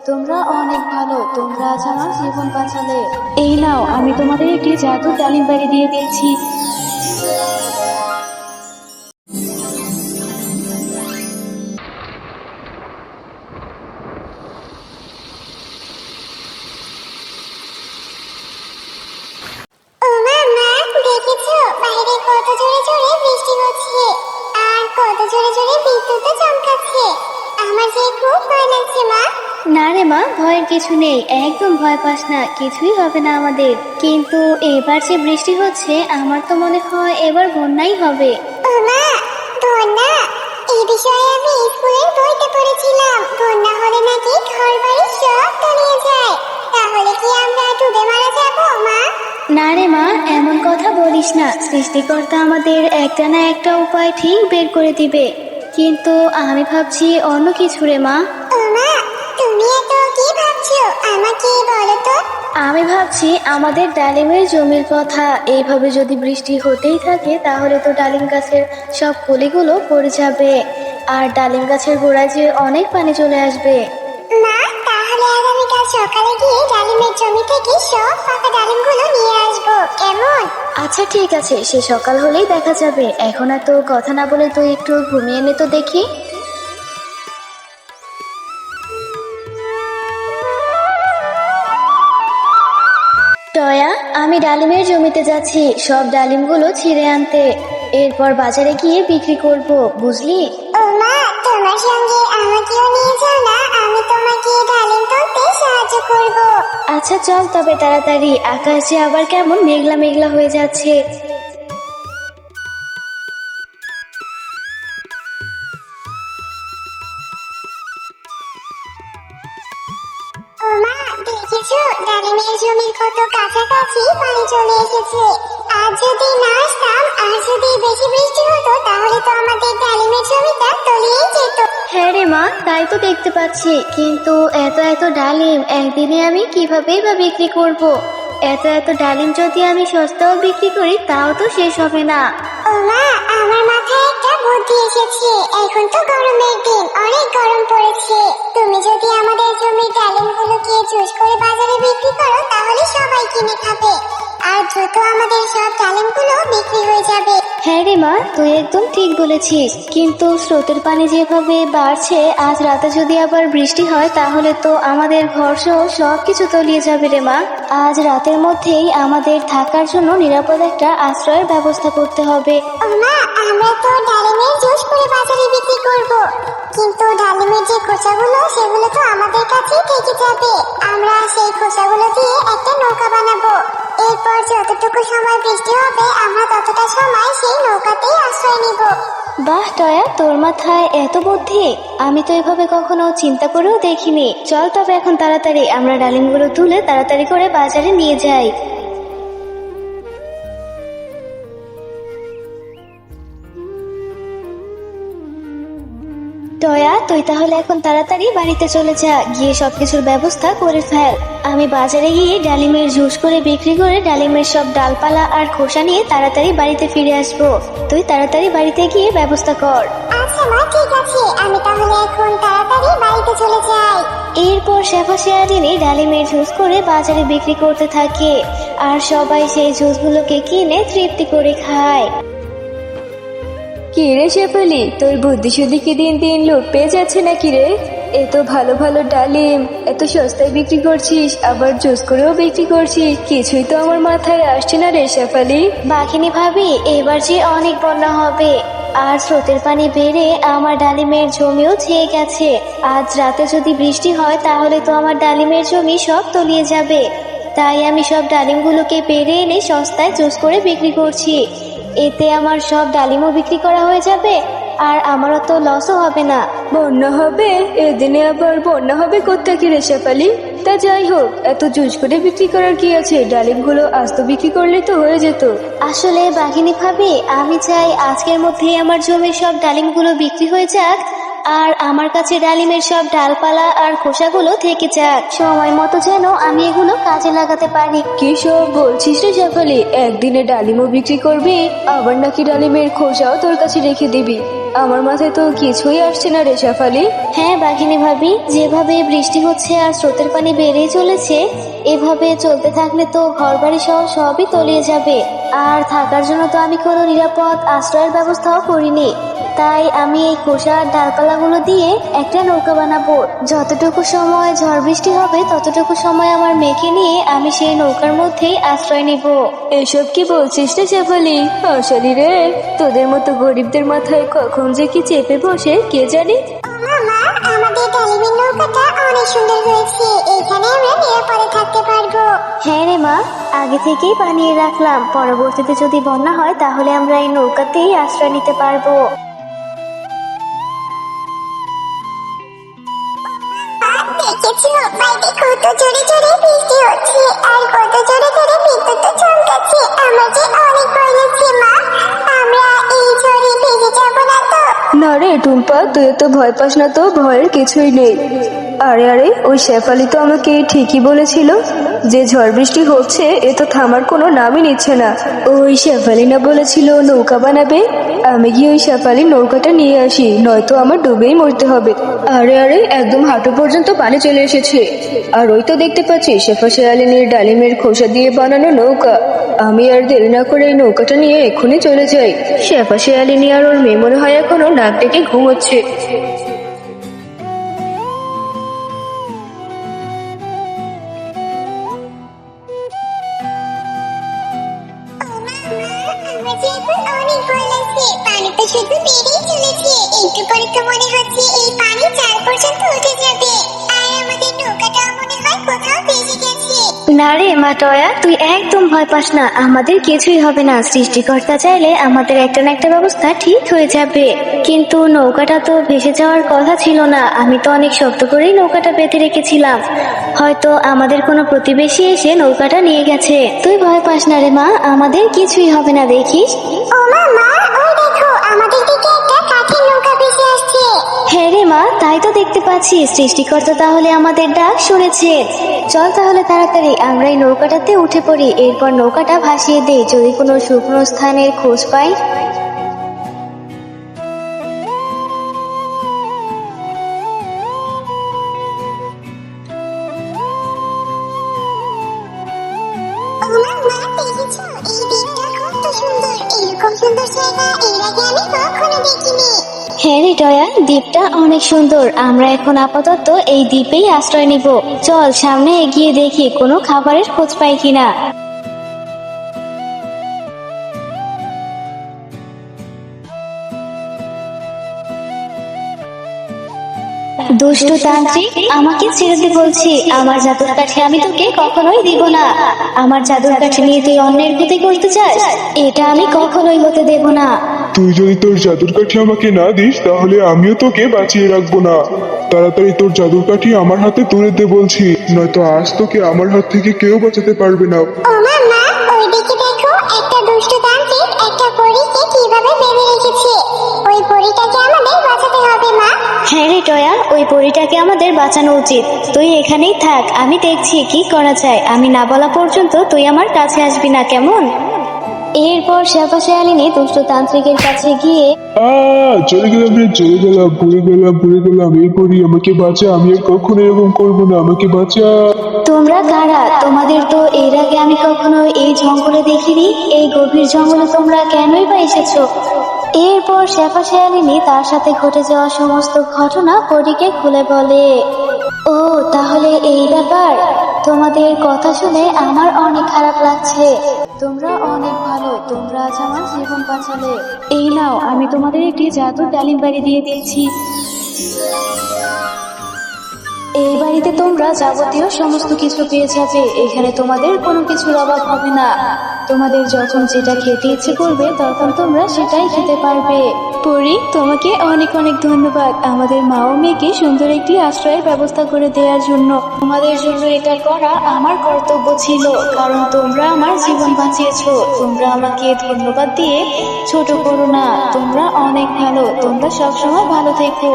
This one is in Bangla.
তোমরা অনেক ভালো, তোমরা আজ আমার জীবন বাঁচালে। এই নাও, আমি তোমাদের একটি জাদুর ডালিম বাড়ি দিয়ে দিয়েছি। ওমা মা, দেখেছো বাইরে কত জোরে জোরে বৃষ্টি হচ্ছে আর কত জোরে জোরে বিদ্যুৎও চমকাচ্ছে। আমার যে খুব ভয় লাগছে মা। না রে মা, ভয়ের কিছু নেই, একদম ভয় পাস না, কিছুই হবে না আমাদের। কিন্তু এবার যে বৃষ্টি হচ্ছে আমার তো মনে হয় এবার বন্যাই হবে। ওমা, বন্যা? এই বিষয়ে আমি স্কুলের বইতে পড়েছিলাম, বন্যা হলে নাকি ঘর বাড়ি সব তলিয়ে যায়। তাহলে কি আমরা ডুবে মারা যাবো মা? না রে মা, এমন কথা বলিস না, সৃষ্টিকর্তা আমাদের একটা না একটা উপায় ঠিক বের করে দিবে। কিন্তু আমি ভাবছি অন্য কিছু রে মা। ওমা, তুমি এত কি ভাবছো আমাকে বলো তো। আমি ভাবছি আমাদের ডালিমের জমির কথা। এইভাবে যদি বৃষ্টি হতেই থাকে তাহলে তো ডালিম গাছের সব কলিগুলো পড়ে যাবে, আর ডালিম গাছের গোড়ায় যে অনেক পানি চলে আসবে। মা, তাহলে আগামীকাল সকালে গিয়ে ডালিমের জমি থেকে সব পাকা ডালিমগুলো নিয়ে আসবো, কেমন? আচ্ছা ঠিক আছে, সে সকাল হলেই দেখা যাবে। এখন এত কথা না বলে তুই একটু ঘুমিয়ে নে তো দেখি। টয়া, আমি ডালিমের জমিতে যাচ্ছি সব ডালিমগুলো ছিঁড়ে আনতে, এরপর বাজারে গিয়ে বিক্রি করব, বুঝলি? ও মা, তোমার সঙ্গে আমাকেও নিয়ে যাও না, আমি তোমাকে ডালিম তুলতে সাহায্য করব। আচ্ছা চল তবে তাড়াতাড়ি, আকাশ যে আবার কেমন মেঘলা মেঘলা হয়ে যাচ্ছে। ও মা, দেখেছো ডালিমের জমির কত কাছাকাছি পানি চলে এসেছে। আজ যদি না আসতাম আর যদি বেশি বৃষ্টি হতো তাহলে তো আমাদের ডালিমের জমিটা তলিয়ে যেত। হ্যাঁ রে মা, তাই তো দেখতে পাচ্ছি, কিন্তু এত এত ডালিম একদিনে আমি কিভাবেই বা বিক্রি করব? এত এত ডালিম যদি আমি সস্তাও বিক্রি করি তাও তো শেষ হবে না। ও মা, আমার মাথায় একটা বুদ্ধি এসেছে। এখন তো গরমের দিন, অনেক গরম পড়েছে। তুমি যদি আমাদের জমির ডালিমগুলোকে জুস করে বাজারে বিক্রি করো তাহলে সবাই কিনে খাবে, আর দ্রুত আমাদের সব ডালিমগুলো বিক্রি হয়ে যাবে। হ্যাঁ রে মা, তুই একদম ঠিক বলেছিস, কিন্তু স্রোতের পানি যেভাবে বাড়ছে, আজ রাতে যদি আবার বৃষ্টি হয় তাহলে তো আমাদের ঘর সহ সবকিছু তলিয়ে যাবে রে মা। আজ রাতের মধ্যেই আমাদের থাকার জন্য নিরাপদ একটা আশ্রয়ের ব্যবস্থা করতে হবে। ও মা, আমরা তো ডালিমের জুস করে বাজারে বিক্রি করব, কিন্তু ডালিমের যে খোসাগুলো সেগুলো তো আমাদের কাছেই থেকে যাবে। আমরা সেই খোসাগুলো দিয়ে একটা নৌকা বানাবো। এরপর যতটুকু সময় বৃষ্টি হবে আমরা ততটা সময় সেই নৌকাতেই আশ্রয় নিব। বাহ টয়া, তোর মাথায় এত বুদ্ধি, আমি তো এভাবে কখনো চিন্তা করেও দেখিনি। চল তবে এখন তাড়াতাড়ি আমরা ডালিমগুলো তুলে তাড়াতাড়ি করে বাজারে নিয়ে যাই। টয়া, তুই তাহলে এখন তাড়াতাড়ি বাড়িতে চলে যা, গিয়ে সবকিছুর ব্যবস্থা করে ফেল। আমি বাজারে গিয়ে ডালিমের জুস করে বিক্রি করে ডালিমের সব ডালপালা আর খোসা নিয়ে তাড়াতাড়ি বাড়িতে ফিরে আসবো। তুই তাড়াতাড়ি বাড়িতে গিয়ে ব্যবস্থা কর। আচ্ছা মা, ঠিক আছে, আমি তাহলে এখন তাড়াতাড়ি বাড়িতে চলে যাই। এরপর শেফা শেয়ালিনী ডালিমের জুস করে বাজারে বিক্রি করতে থাকে, আর সবাই সেই জুসগুলোকে কিনে তৃপ্তি করে খায়। কি রে শেফালি, তোর বুদ্ধি শুদ্ধি কি দিন দিন লোপ পেয়ে যাচ্ছে নাকি রে? এত ভালো ভালো ডালিম এত সস্তায় বিক্রি করছিস, আবার জুস করেও বিক্রি করছিস, কিছুই তো আমার মাথায় আসছে না রে শেফালি। বাঘিনী ভাবি, এবার যে অনেক বন্যা হবে, আর স্রোতের পানি বেড়ে আমার ডালিমের জমিও ছেয়ে গেছে। আজ রাতে যদি বৃষ্টি হয় তাহলে তো আমার ডালিমের জমি সব তলিয়ে যাবে। তাই আমি সব ডালিমগুলোকে পেড়ে এনে সস্তায় জুস করে বিক্রি করছি। এতে আমার সব ডালিমও বিক্রি করা হয়ে যাবে, আর আমারও তো লসও হবে না। বন্যা হবে? এদিনে আবার বন্যা হবে কোত্থেকে রে শেফালি? তা যাই হোক, এত জুস করে বিক্রি করার কি আছে? ডালিমগুলো আস্ত বিক্রি করলে তো হয়ে যেত। আসলে বাঘিনী ভাবি, আমি চাই আজকের মধ্যেই আমার জমির সব ডালিমগুলো বিক্রি হয়ে যাক, আর আমার কাছে ডালিমের সব ডালপালা আর খোসাগুলো থেকে যাক, সময় মতো যেন আমি এগুলো কাজে লাগাতে পারি। কি সব বলছিস রে শেফালি? একদিনে ডালিমও বিক্রি করবি, আবার নাকি ডালিমের খোসাও তোর কাছে রেখে দিবি? আমার মাথায় তো কিছুই আসছে না রে শেফালি। হ্যাঁ বাঘিনী ভাবি, যেভাবে বৃষ্টি হচ্ছে আর স্রোতের পানি বেড়েই চলেছে, এভাবে চলতে থাকলে তো ঘরবাড়ি সহ সবই তলিয়ে যাবে। আর থাকার জন্য তো আমি কোনো নিরাপদ আশ্রয়ের ব্যবস্থাও করিনি। তাই আমি এই খোসা আর ডালপালাগুলো দিয়ে একটা নৌকা বানাবো। যতটুকু সময় ঝড় বৃষ্টি হবে ততটুকু সময় আমার মেয়েকে নিয়ে আমি সেই নৌকার মধ্যেই আশ্রয় নিব। এসব কি বলছিস রে শেফালি? আশালি রে, তোদের মতো গরিবদের মাথায় কখন যে কি চেপে বসে কে জানে। মামা, আমাদের ডালিমের নৌকাটা অনেক সুন্দর হয়েছে। এখানে আমরা নিরাপদে থাকতে পারবো। হ্যাঁ রে মা, আগে থেকেই বানিয়ে রাখলাম। পরবর্তীতে যদি বন্যা হয় তাহলে আমরা এই নৌকাতেই আশ্রয় নিতে পারবো। দেখেছো বাইরে কত জোরে জোরে বৃষ্টি হচ্ছে আর কত জোরে জোরে বিদ্যুৎ চমকাচ্ছে। আমার যে অনেক ভয় লাগছে মা। আমরা এই ঝড়ে ভেসে যাবো না তো? না রে টুম্পা, তুই তো ভয় পাস না, তো ভয়ের কিছুই নেই। আরে আরে, ওই শেফালি তো আমাকে ঠিকই বলেছিল যে ঝড় বৃষ্টি হচ্ছে, এ তো থামার কোনো নামই নিচ্ছে না। ওই শেফালি না বলেছিল নৌকা বানাবে? আমি গিয়ে ওই শেফালি নৌকাটা নিয়ে আসি, নয়তো আমার ডুবেই মরতে হবে। আরে আরে, একদম হাঁটু পর্যন্ত পানি চলে এসেছে। আর ওই তো দেখতে পাচ্ছি শেফা শেয়ালিনীর ডালিমের খোসা দিয়ে বানানো নৌকা। আমি আর দেরি না করে এই নৌকাটা নিয়ে এক্ষুনি চলে যাই। শেফা শেয়ালিনী আর ওর মেয়ে মনে হয় এখনো নাক ডেকে ঘুমোচ্ছে। আমার যে এখন অনেক ভয় লাগছে। পানি তো শুধু বেড়েই চলেছে। একটু পরে তো মনে হচ্ছে এই পানি চার পর্যন্ত উঠে যাবে। আর আমাদের নৌকাটাও মনে হয় কোথাও ভেসে গেছে। না রে মা টয়া, তুই একদম ভয় পাস না, আমাদের কিছুই হবে না। সৃষ্টিকর্তা চাইলে আমাদের একটা না একটা ব্যবস্থা ঠিক হয়ে যাবে। কিন্তু নৌকাটা তো ভেসে যাওয়ার কথা ছিল না। আমি তো অনেক শক্ত করেই নৌকাটা বেঁধে রেখেছিলাম। হয়তো আমাদের কোনো প্রতিবেশী এসে নৌকাটা নিয়ে গেছে। তুই ভয় পাস না রে মা, আমাদের কিছুই হবে না, দেখিস। ও মা, ওই দেখো আমাদের দিকে একটা কাঠের নৌকা ভেসে আসছে। হ্যাঁ রে মা, তাই তো দেখতে পাচ্ছি। সৃষ্টিকর্তা তাহলে আমাদের ডাক শুনেছে। চল তাহলে তাড়াতাড়ি আমরা এই নৌকাটাতে উঠে পড়ি, এরপর নৌকাটা ভাসিয়ে দেই যদি কোনো শুকনো স্থানের খোঁজ পাই। মা, দেখেছো এই দ্বীপটা কত সুন্দর। এরকম সুন্দর জায়গা এর আগে আমি কখনো দেখিনি। হ্যাঁ রে টয়া, দ্বীপটা অনেক সুন্দর। আমরা এখন আপাতত এই দ্বীপেই আশ্রয় নিব। চল সামনে এগিয়ে দেখি কোনো খাবারের খোঁজ পাই কিনা। দুষ্টু তান্ত্রিক, আমাকে ছেড়ে দে বলছি। আমার জাদুর কাঠি আমি তোকে কখনোই দিব না। আমার জাদুর কাঠি নিয়ে তুই অন্যের ক্ষতি করতে চাস, এটা আমি কখনোই হতে দেব না। তুই যদি তোর জাদুর কাঠি আমাকে না দিস তাহলে আমিও তোকে বাঁচিয়ে রাখবো না। তাড়াতাড়ি তোর জাদুর কাঠি আমার হাতে তুলে দে বলছি, নয়তো আজ তোকে আমার হাত থেকে কেউ বাঁচাতে পারবে না। ও মা, ওইদিকে দেখো একটা দুষ্ট তান্ত্রিক একটা পরীকে কিভাবে বেঁধে রেখেছে। ওই পরীটাকে আমাদের বাঁচাতে হবে মা। হ্যাঁ রে টয়া, ওই পরীটাকে আমাদের বাঁচানো উচিত। তুই এখানেই থাক, আমি দেখছি কি করা যায়। আমি না বলা পর্যন্ত তুই আমার কাছে আসবি না, কেমন? এরপর শেফা শেয়ালিনী দুষ্ট তান্ত্রিকের কাছে গিয়ে চলে গেলাম রে, চলে গেলাম, ঘুরে গেলাম। এই করি, আমাকে বাঁচা, আমি আর কখনো এরকম করবো না, আমাকে বাঁচা। তোমরা কারা? তোমাদের তো এর আগে আমি কখনো এই জঙ্গলে দেখিনি। এই গভীর জঙ্গলে তোমরা কেনই বা এসেছো? এরপর শেফা শেয়ালিনী তার সাথে ঘটে যাওয়া সমস্ত ঘটনা পরীকে খুলে বলে। ও তাহলে এই ব্যাপার। তোমাদের কথা শুনে আমার অনেক খারাপ লাগছে। তোমরা অনেক ভালো, তোমরা আজ আমার জীবন বাঁচালে। এই নাও, আমি তোমাদের একটি জাদুর ডালিম বাড়ি দিয়ে দিচ্ছি। এই বাড়িতে তোমরা যাবতীয় সমস্ত কিছু পেয়ে যাবে। এখানে তোমাদের কোনো কিছুর অভাব হবে না। তোমাদের যখন যেটা খেতে ইচ্ছে করবে তখন তোমরা সেটাই খেতে পারবে। পরি, তোমাকে অনেক অনেক ধন্যবাদ আমাদের মা ও মেয়েকে সুন্দর একটি আশ্রয়ের ব্যবস্থা করে দেওয়ার জন্য। তোমাদের জন্য এটা করা আমার কর্তব্য ছিল, কারণ তোমরা আমার জীবন বাঁচিয়েছো। তোমরা আমাকে ধন্যবাদ দিয়ে ছোট করো না। তোমরা অনেক ভালো, তোমরা সবসময় ভালো থেকো।